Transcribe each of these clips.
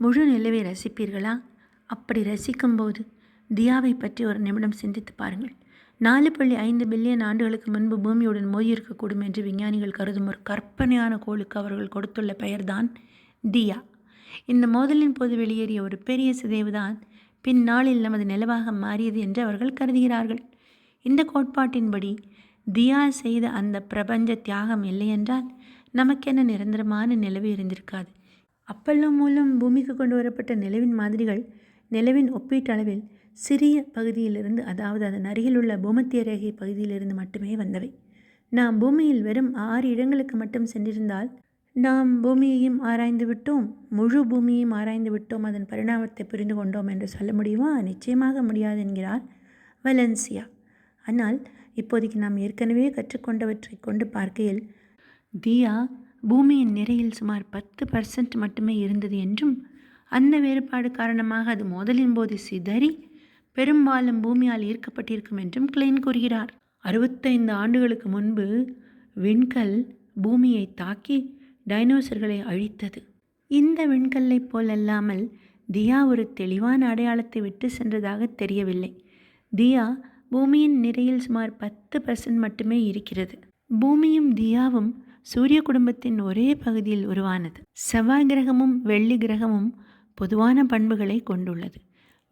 முழு நிலவை ரசிப்பீர்களா? அப்படி ரசிக்கும்போது தியாவை பற்றி ஒரு நிமிடம் சிந்தித்து பாருங்கள். 4.5 பில்லியன் ஆண்டுகளுக்கு முன்பு பூமியுடன் மோதியிருக்கக்கூடும் என்று விஞ்ஞானிகள் கருதும் ஒரு கற்பனையான கோளுக்கு அவர்கள் கொடுத்துள்ள பெயர்தான் தியா. இந்த மோதலின் போது வெளியேறிய ஒரு பெரிய சிதைவுதான் பின்னாளில் நமது நிலவாக மாறியது என்று அவர்கள் கருதுகிறார்கள். இந்த கோட்பாட்டின்படி தியா செய்த அந்த பிரபஞ்ச தியாகம் இல்லையென்றால் நமக்கென நிரந்தரமான நிலவு இருந்திருக்காது. அப்பல்லோ மூலம் பூமிக்கு கொண்டு வரப்பட்ட நிலவின் மாதிரிகள் நிலவின் ஒப்பீட்டளவில் சிறிய பகுதியிலிருந்து, அதாவது அதன் அருகில் உள்ள பூமத்திய ரேகை பகுதியிலிருந்து மட்டுமே வந்தவை. நாம் பூமியில் வெறும் 6 இடங்களுக்கு மட்டும் சென்றிருந்தால் நாம் பூமியையும் ஆராய்ந்து விட்டோம், முழு பூமியையும் ஆராய்ந்து விட்டோம், அதன் பரிணாமத்தை புரிந்து கொண்டோம் என்று சொல்ல முடியுமா? நிச்சயமாக முடியாது என்கிறார் வலன்சியா. ஆனால் இப்போதைக்கு நாம் ஏற்கனவே கற்றுக்கொண்டவற்றை கொண்டு பார்க்கையில் தியா பூமியின் நிறையில் சுமார் 10% மட்டுமே இருந்தது என்றும், அந்த வேறுபாடு காரணமாக அது மோதலின் போது சிதறி பெரும்பாலும் பூமியால் ஈர்க்கப்பட்டிருக்கும் என்றும் கிளைன் கூறுகிறார். 65 ஆண்டுகளுக்கு முன்பு விண்கல் பூமியை தாக்கி டைனோசர்களை அழித்தது. இந்த விண்கல்லை போலல்லாமல் தியா ஒரு தெளிவான அடையாளத்தை விட்டு சென்றதாக தெரியவில்லை. தியா பூமியின் நிறையில் சுமார் 10% மட்டுமே இருக்கிறது. பூமியும் தியாவும் சூரிய குடும்பத்தின் ஒரே பகுதியில் உருவானது. செவ்வாய் கிரகமும் வெள்ளி கிரகமும் பொதுவான பண்புகளை கொண்டுள்ளது.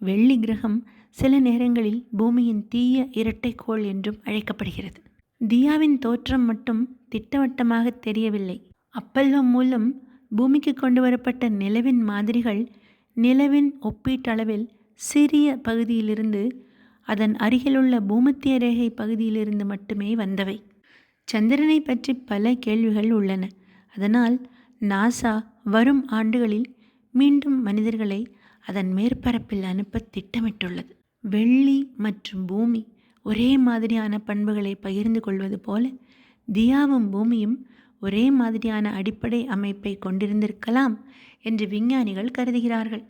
வெள்ளி கிரகம் சில நேரங்களில் பூமியின் தீய இரட்டைக்கோள் என்றும் அழைக்கப்படுகிறது. தியாவின் தோற்றம் மட்டும் திட்டவட்டமாக தெரியவில்லை. அப்பல்லோ மூலம் பூமிக்கு கொண்டு வரப்பட்ட நிலவின் மாதிரிகள் நிலவின் ஒப்பீட்டளவில் சிறிய பகுதியிலிருந்து, அதன் அருகிலுள்ள பூமத்திய ரேகை பகுதியிலிருந்து மட்டுமே வந்தவை. சந்திரனை பற்றி பல கேள்விகள் உள்ளன. அதனால் நாசா வரும் ஆண்டுகளில் மீண்டும் மனிதர்களை அதன் மேற்பரப்பில் அனுப்ப திட்டமிட்டுள்ளது. வெள்ளி மற்றும் பூமி ஒரே மாதிரியான பண்புகளை பகிர்ந்து கொள்வது போல தியாவும் பூமியும் ஒரே மாதிரியான அடிப்படை அமைப்பை கொண்டிருந்திருக்கலாம் என்று விஞ்ஞானிகள் கருதுகிறார்கள்.